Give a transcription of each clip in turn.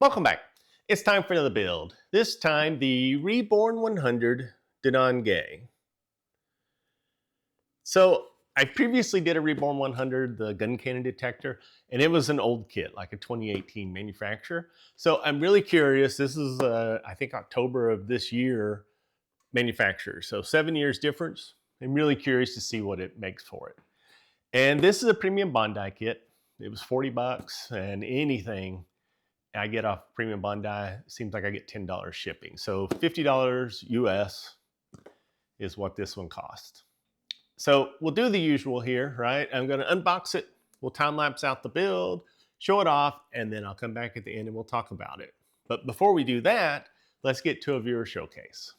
Welcome back. It's time for another build. This time the Reborn 100 Den'an-Gei. So I previously did a Reborn 100, the gun cannon detector, and it was an old kit, like a 2018 manufacturer. So I'm really curious. This is, I think, October of this year manufacturer. So 7 years difference. I'm really curious to see what it makes for it. And this is a premium bandai kit. It was $40, and anything I get off premium bandai, seems like I get $10 shipping. So $50 US is what this one cost. So we'll do the usual here, right? I'm gonna unbox it, we'll time lapse out the build, show it off, and then I'll come back at the end and we'll talk about it. But before we do that, let's get to a viewer showcase.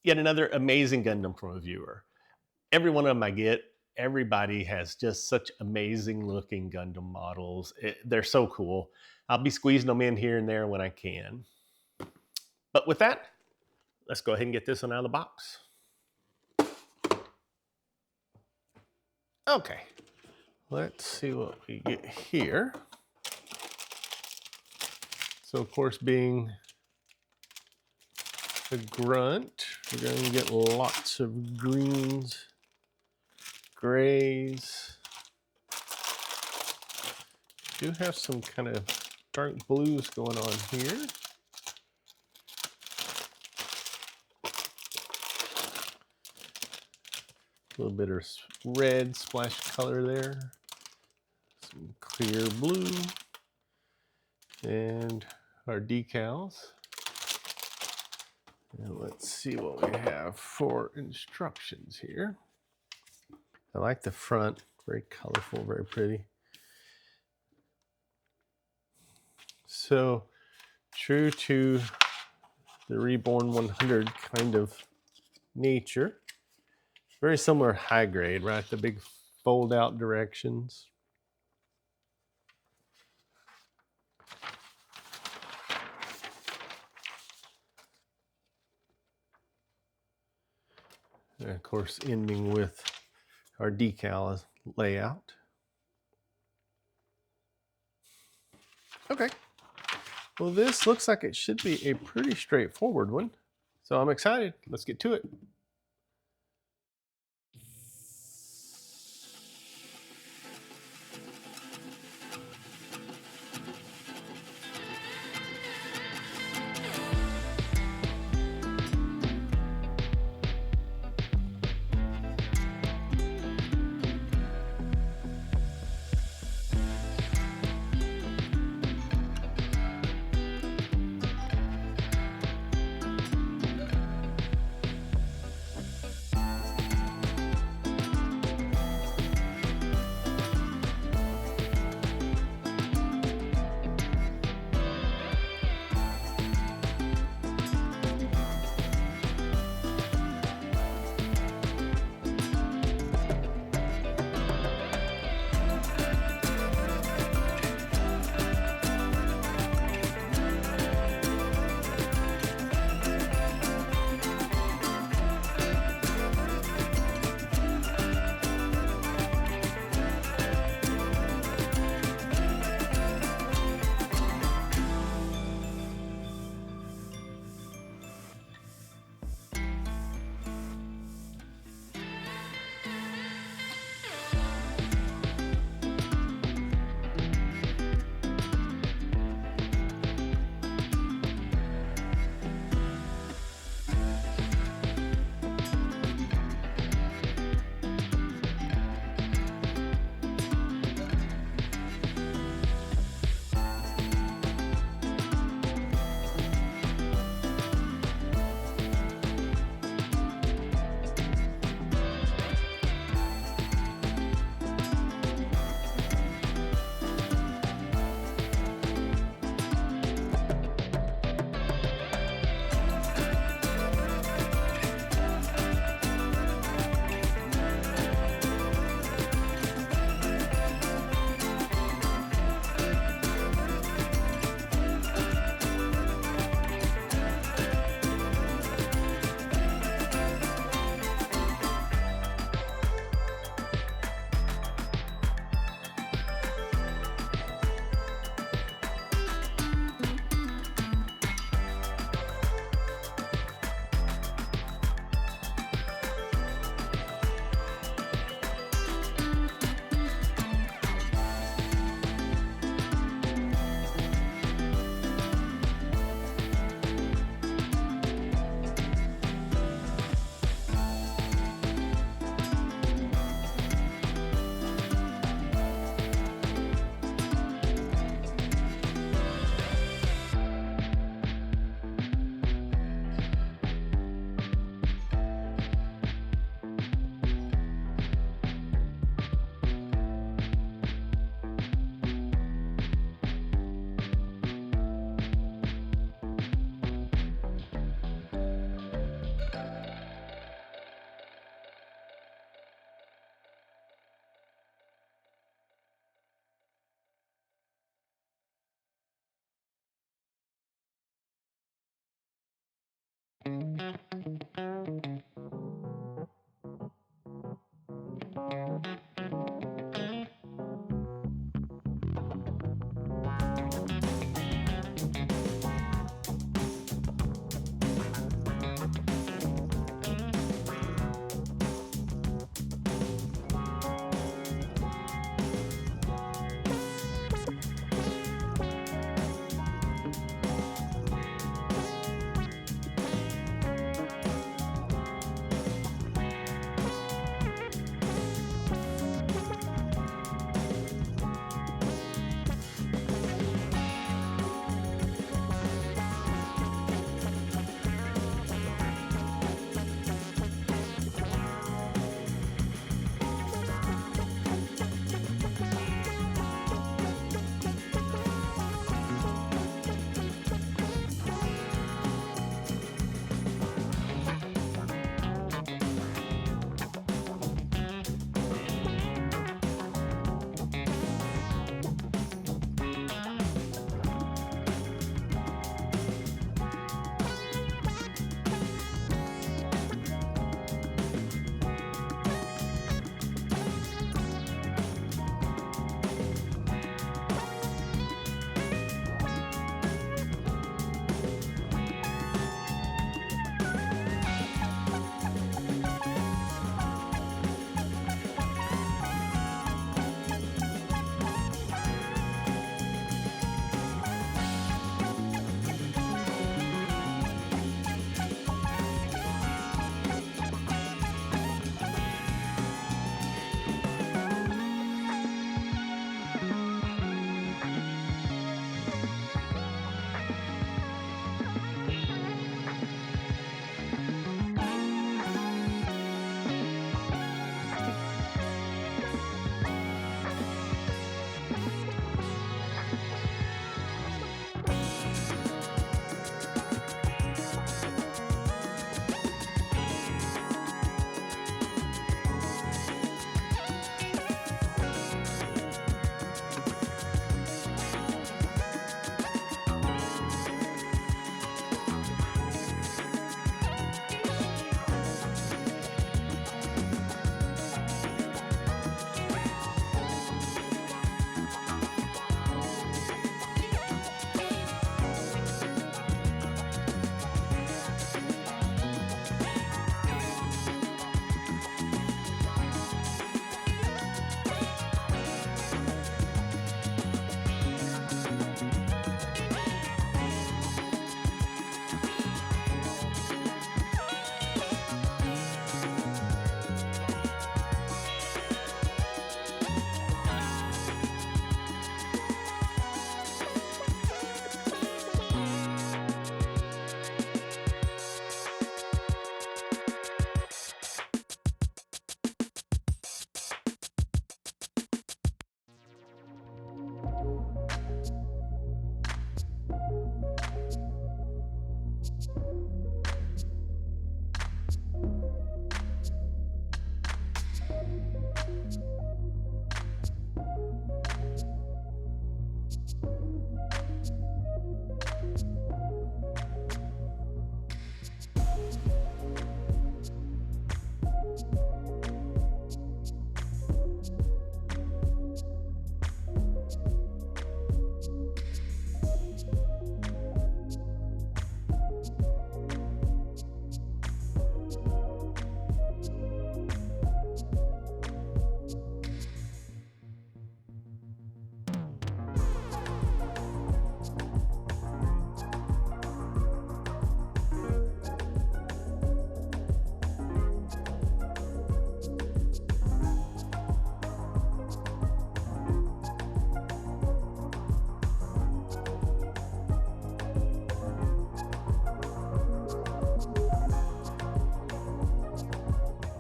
Yet another amazing Gundam from a viewer. Every one of them I get, everybody has just such amazing looking Gundam models. They're so cool. I'll be squeezing them in here and there when I can. But with that, let's go ahead and get this one out of the box. Okay, let's see what we get here. So of course, being a grunt, we're going to get lots of greens, grays. Do have some kind of dark blues going on here. A little bit of red splash color there. Some clear blue. And our decals. And let's see what we have for instructions here. I like the front, very colorful, very pretty. So true to the Reborn 100 kind of nature. Very similar high grade, right? The big fold out directions. And of course, ending with our decal layout. Okay. Well, this looks like it should be a pretty straightforward one. So I'm excited. Let's get to it.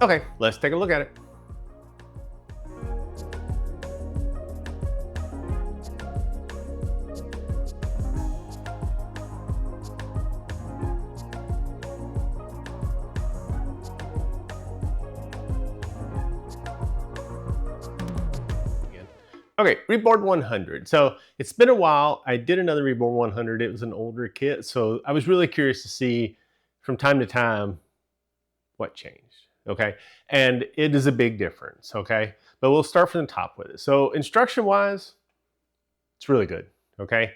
Okay, let's take a look at it. Okay, Reborn 100. So it's been a while. I did another Reborn 100. It was an older kit. So I was really curious to see from time to time what changed. Okay, and it is a big difference. Okay, but we'll start from the top with it. So instruction wise, it's really good. Okay,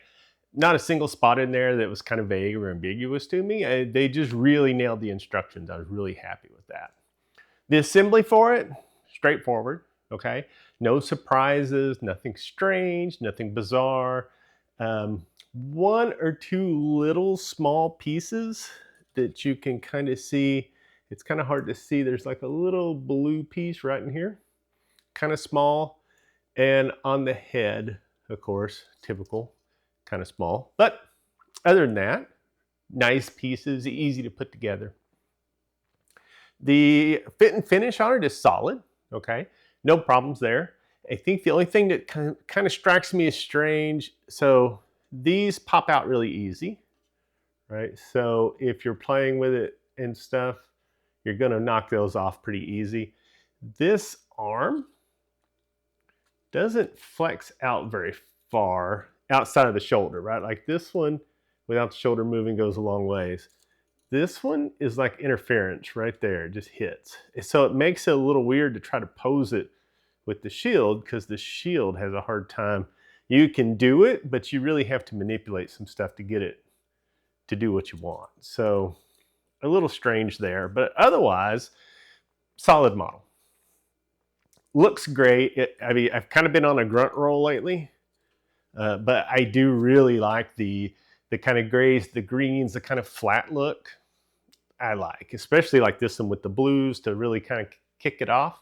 not a single spot in there that was kind of vague or ambiguous to me. They just really nailed the instructions. I was really happy with that. The assembly for it, straightforward. Okay, no surprises, nothing strange, nothing bizarre. One or two little small pieces that you can kind of see. It's kind of hard to see. There's like a little blue piece right in here, kind of small. And on the head, of course, typical, kind of small. But other than that, nice pieces, easy to put together. The fit and finish on it is solid, okay? No problems there. I think the only thing that kind of strikes me as strange, so these pop out really easy, right? So if you're playing with it and stuff, you're gonna knock those off pretty easy. This arm doesn't flex out very far outside of the shoulder, right? Like this one, without the shoulder moving, goes a long ways. This one is like interference right there, it just hits. So it makes it a little weird to try to pose it with the shield because the shield has a hard time. You can do it, but you really have to manipulate some stuff to get it to do what you want. So a little strange there, but otherwise, solid model. Looks great. I mean, I've kind of been on a grunt roll lately, but I do really like the kind of grays, the greens, the kind of flat look. I like, especially like this one with the blues to really kind of kick it off.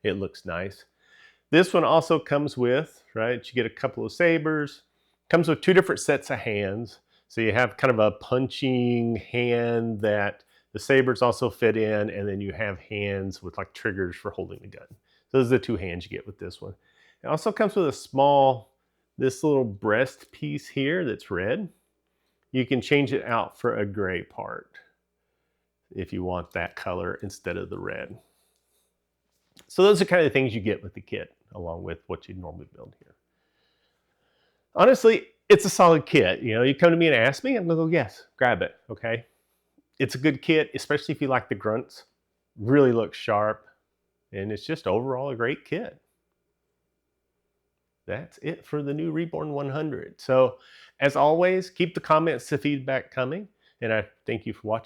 It looks nice. This one also comes with, right, you get a couple of sabers. Comes with two different sets of hands. So you have kind of a punching hand that the sabers also fit in, and then you have hands with like triggers for holding the gun. So those are the two hands you get with this one. It also comes with a small, this little breast piece here that's red. You can change it out for a gray part if you want that color instead of the red. So those are kind of the things you get with the kit, along with what you'd normally build here. Honestly, it's a solid kit. You know, you come to me and ask me, I'm gonna go, yes, grab it, okay? It's a good kit, especially if you like the grunts. Really looks sharp, and it's just overall a great kit. That's it for the new Reborn 100. So, as always, keep the comments, the feedback coming, and I thank you for watching.